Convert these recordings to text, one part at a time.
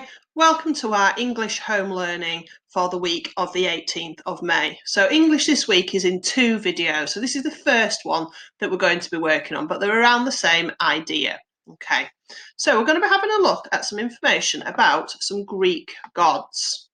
Hi, welcome to our English home learning for the week of the 18th of May. So English this week is in two videos. So this is the first one that we're going to be working on, but they're around the same idea. Okay, so we're going to be having a look at some information about some Greek gods.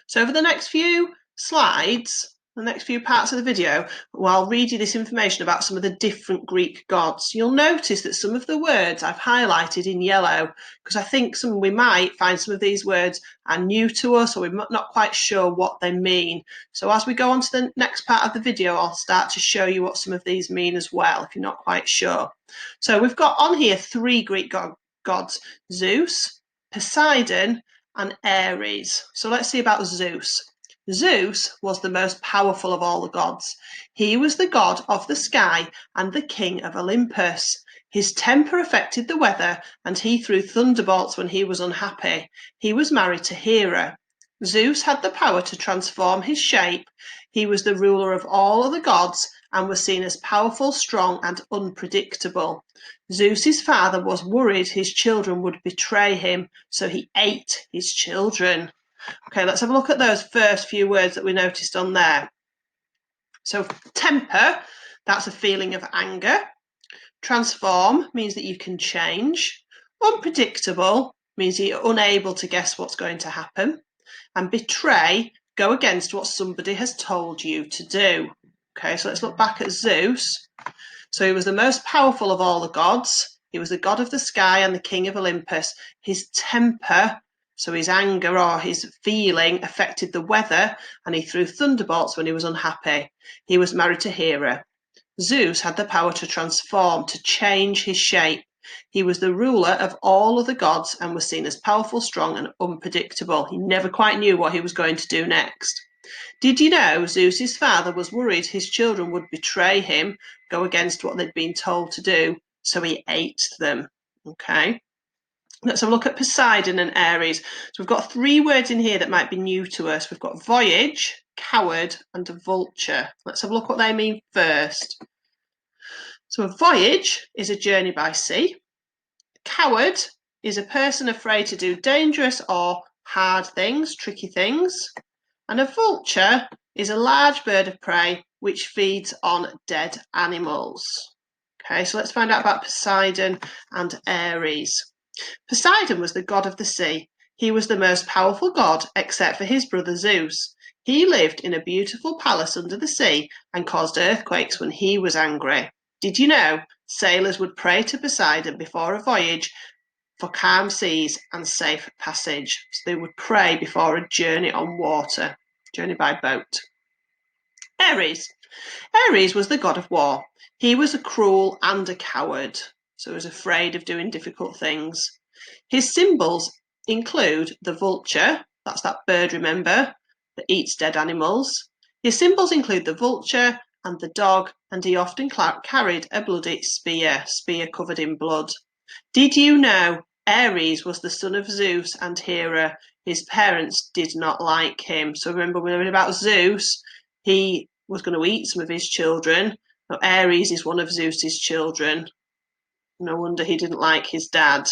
So over the next few slides, the next few parts of the video, I'll read you this information about some of the different Greek gods. You'll notice that some of the words I've highlighted in yellow because I think we might find some of these words are new to us or we're not quite sure what they mean. So as we go on to the next part of the video, I'll start to show you what some of these mean as well if you're not quite sure. So we've got on here three Greek gods, Zeus, Poseidon, and Ares. So let's see about Zeus. Zeus was the most powerful of all the gods. He was the god of the sky and the king of Olympus. His temper affected the weather, and he threw thunderbolts when he was unhappy. He was married to Hera. Zeus had the power to transform his shape. He was the ruler of all other gods and was seen as powerful, strong, and unpredictable. Zeus's father was worried his children would betray him, so he ate his children. Okay, let's have a look at those first few words that we noticed on there. So temper, that's a feeling of anger. Transform means that you can change. Unpredictable means you're unable to guess what's going to happen. And betray, go against what somebody has told you to do. Okay, so let's look back at Zeus. So he was the most powerful of all the gods. He was the god of the sky and the king of Olympus. His temper, so his anger or his feeling, affected the weather, and he threw thunderbolts when he was unhappy. He was married to Hera. Zeus had the power to transform, to change his shape. He was the ruler of all other gods and was seen as powerful, strong, and unpredictable. He never quite knew what he was going to do next. Did you know Zeus's father was worried his children would betray him, go against what they'd been told to do, so he ate them? Okay. Let's have a look at Poseidon and Ares. So we've got three words in here that might be new to us. We've got voyage, coward, and a vulture. Let's have a look what they mean first. So a voyage is a journey by sea. Coward is a person afraid to do dangerous or hard things, tricky things. And a vulture is a large bird of prey which feeds on dead animals. Okay, so let's find out about Poseidon and Ares. Poseidon was the god of the sea. He was the most powerful god except for his brother Zeus. He lived in a beautiful palace under the sea and caused earthquakes when he was angry. Did you know sailors would pray to Poseidon before a voyage for calm seas and safe passage? So they would pray before a journey on water, journey by boat. Ares. Ares was the god of war. He was a cruel and a coward, so he was afraid of doing difficult things. His symbols include the vulture, that's that bird, remember, that eats dead animals. His symbols include the vulture and the dog, and he often carried a bloody spear covered in blood. Did you know Ares was the son of Zeus and Hera? His parents did not like him. So remember, we learned about Zeus. He was going to eat some of his children. Now, Ares is one of Zeus's children. No wonder he didn't like his dad.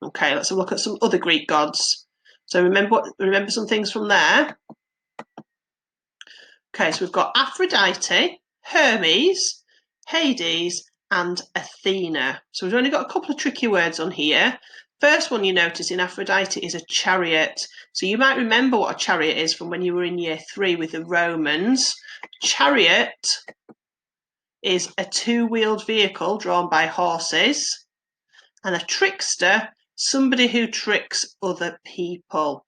Okay, let's have a look at some other Greek gods. So remember some things from there. Okay, so we've got Aphrodite, Hermes, Hades, and Athena. So we've only got a couple of tricky words on here. First one you notice in Aphrodite is a chariot. So you might remember what a chariot is from when you were in year 3 with the Romans. Chariot is a two-wheeled vehicle drawn by horses. And a trickster, somebody who tricks other people.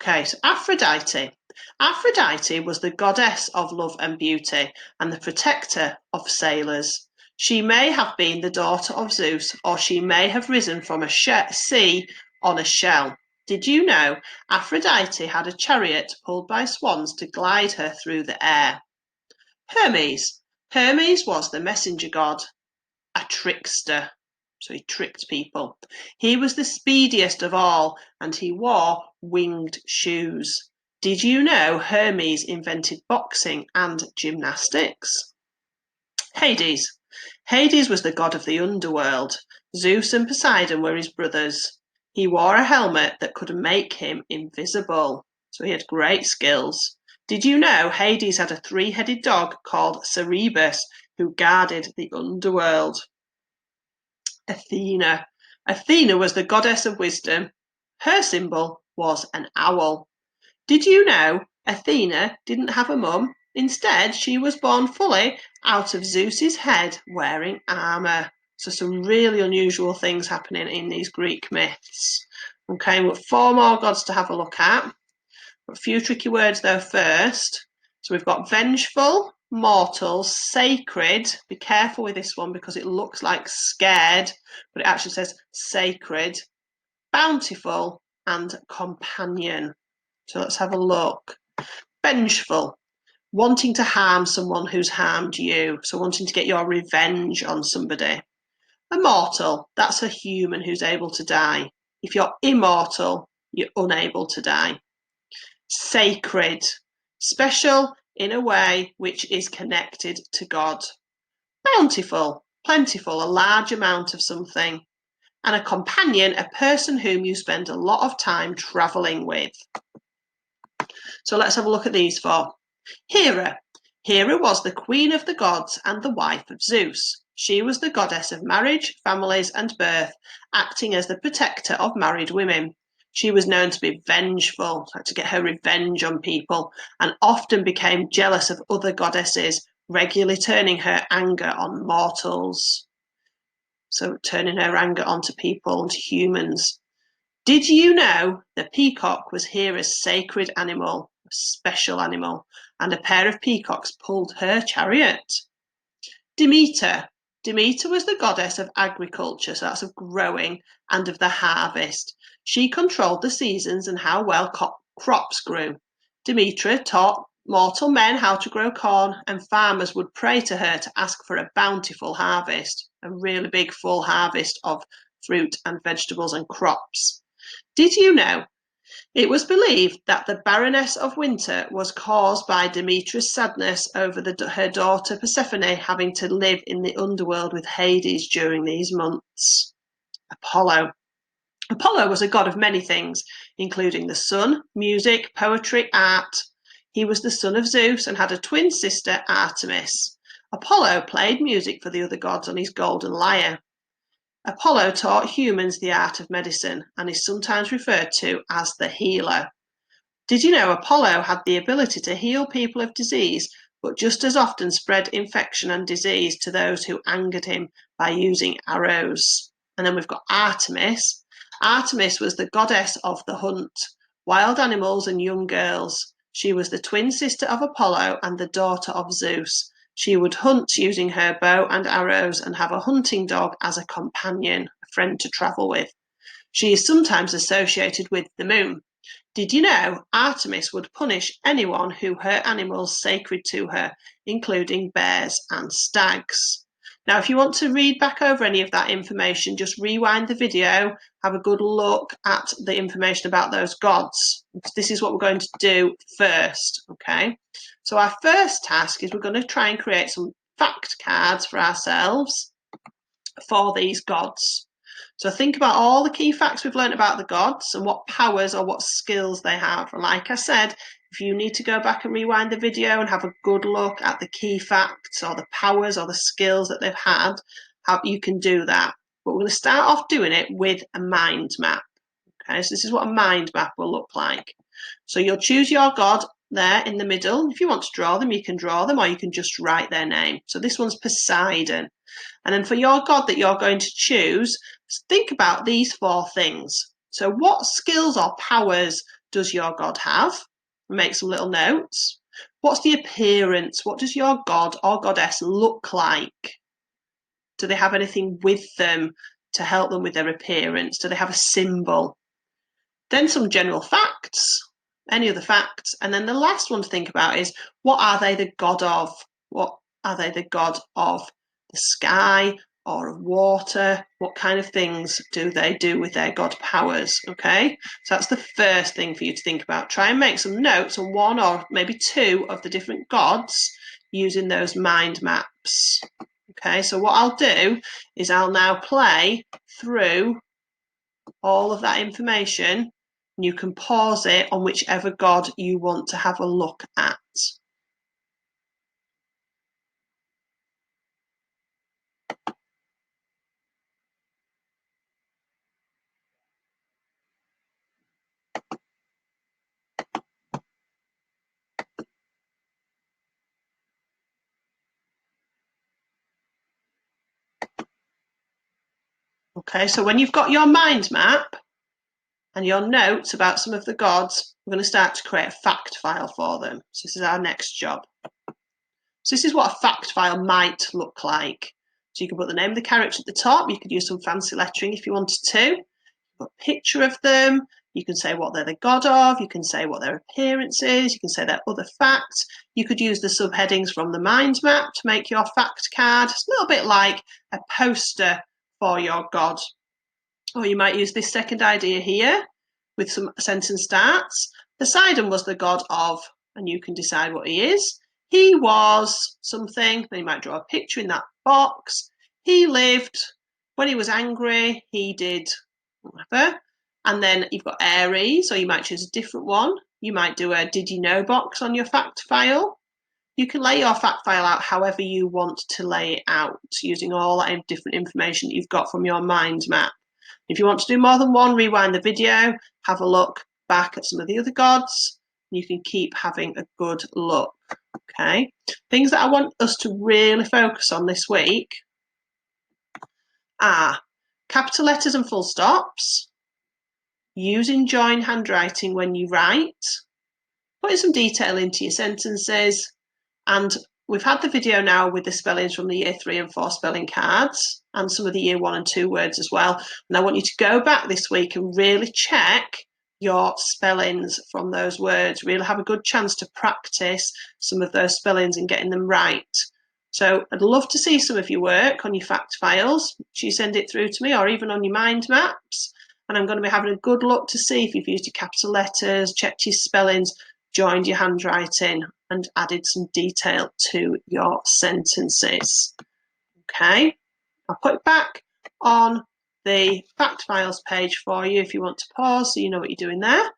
Okay, so Aphrodite. Aphrodite was the goddess of love and beauty and the protector of sailors. She may have been the daughter of Zeus, or she may have risen from a sea on a shell. Did you know Aphrodite had a chariot pulled by swans to glide her through the air? Hermes. Hermes was the messenger god, a trickster. So he tricked people. He was the speediest of all, and he wore winged shoes. Did you know Hermes invented boxing and gymnastics? Hades. Hades was the god of the underworld. Zeus and Poseidon were his brothers. He wore a helmet that could make him invisible. So he had great skills. Did you know Hades had a three-headed dog called Cerberus who guarded the underworld? Athena. Athena was the goddess of wisdom. Her symbol was an owl. Did you know Athena didn't have a mum? Instead, she was born fully out of Zeus's head wearing armour. So some really unusual things happening in these Greek myths. Okay, we've got four more gods to have a look at. A few tricky words though first. So we've got vengeful, mortal, sacred. Be careful with this one because it looks like scared, but it actually says sacred, bountiful, and companion. So let's have a look. Vengeful, wanting to harm someone who's harmed you. So wanting to get your revenge on somebody. Immortal, that's a human who's able to die. If you're immortal, you're unable to die. Sacred, special in a way which is connected to God. Bountiful, plentiful, a large amount of something. And a companion, a person whom you spend a lot of time travelling with. So let's have a look at these four. Hera. Hera was the queen of the gods and the wife of Zeus. She was the goddess of marriage, families, and birth, acting as the protector of married women. She was known to be vengeful, to get her revenge on people, and often became jealous of other goddesses, regularly turning her anger on mortals. So turning her anger onto people, onto humans. Did you know the peacock was Hera's sacred animal, a special animal, and a pair of peacocks pulled her chariot? Demeter. Demeter was the goddess of agriculture, so that's of growing, and of the harvest. She controlled the seasons and how well crops grew. Demeter taught mortal men how to grow corn, and farmers would pray to her to ask for a bountiful harvest, a really big full harvest of fruit and vegetables and crops. Did you know it was believed that the Baroness of Winter was caused by Demeter's sadness over her daughter Persephone having to live in the underworld with Hades during these months? Apollo. Apollo was a god of many things, including the sun, music, poetry, art. He was the son of Zeus and had a twin sister, Artemis. Apollo played music for the other gods on his golden lyre. Apollo taught humans the art of medicine and is sometimes referred to as the healer. Did you know Apollo had the ability to heal people of disease, but just as often spread infection and disease to those who angered him by using arrows? And then we've got Artemis. Artemis was the goddess of the hunt, wild animals and young girls. She was the twin sister of Apollo and the daughter of Zeus. She would hunt using her bow and arrows and have a hunting dog as a companion, a friend to travel with. She is sometimes associated with the moon. Did you know Artemis would punish anyone who hurt animals sacred to her, including bears and stags? Now, if you want to read back over any of that information, just rewind the video, have a good look at the information about those gods. This is what we're going to do first, okay? So our first task is we're going to try and create some fact cards for ourselves for these gods. So think about all the key facts we've learned about the gods and what powers or what skills they have. And like I said, if you need to go back and rewind the video and have a good look at the key facts or the powers or the skills that they've had, how you can do that. But we're going to start off doing it with a mind map. Okay, so this is what a mind map will look like. So you'll choose your god there in the middle. If you want to draw them, you can draw them, or you can just write their name. So this one's Poseidon. And then for your god that you're going to choose, think about these four things. So what skills or powers does your god have? Make some little notes. What's the appearance? What does your god or goddess look like? Do they have anything with them to help them with their appearance? Do they have a symbol? Then some general facts, any other facts. And then the last one to think about is, what are they the god of? What are they the god of? The sky or of water? What kind of things do they do with their god powers? Okay, so that's the first thing for you to think about. Try and make some notes on one or maybe two of the different gods using those mind maps. Okay, so what I'll do is I'll now play through all of that information, and you can pause it on whichever god you want to have a look at. Okay, so when you've got your mind map and your notes about some of the gods, we're going to start to create a fact file for them. So this is our next job. So this is what a fact file might look like. So you can put the name of the character at the top. You could use some fancy lettering if you wanted to. Put a picture of them. You can say what they're the god of. You can say what their appearance is. You can say their other facts. You could use the subheadings from the mind map to make your fact card. It's a little bit like a poster for your god. Or you might use this second idea here with some sentence starts. Poseidon was the god of, and you can decide what he is. He was something, then you might draw a picture in that box. He lived, when he was angry, he did whatever. And then you've got Aries, or you might choose a different one. You might do a did you know box on your fact file. You can lay your fact file out however you want to lay it out, using all that different information that you've got from your mind map. If you want to do more than one, rewind the video, have a look back at some of the other gods. You can keep having a good look. Okay, things that I want us to really focus on this week are capital letters and full stops, using join handwriting when you write, putting some detail into your sentences, and we've had the video now with the spellings from the year 3 and 4 spelling cards and some of the year 1 and 2 words as well. And I want you to go back this week and really check your spellings from those words. Really have a good chance to practice some of those spellings and getting them right. So I'd love to see some of your work on your fact files. You send it through to me, or even on your mind maps. And I'm going to be having a good look to see if you've used your capital letters, checked your spellings, joined your handwriting, and added some detail to your sentences. Okay, I'll put it back on the fact files page for you if you want to pause so you know what you're doing there.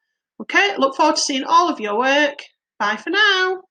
Okay, look forward to seeing all of your work. Bye for now.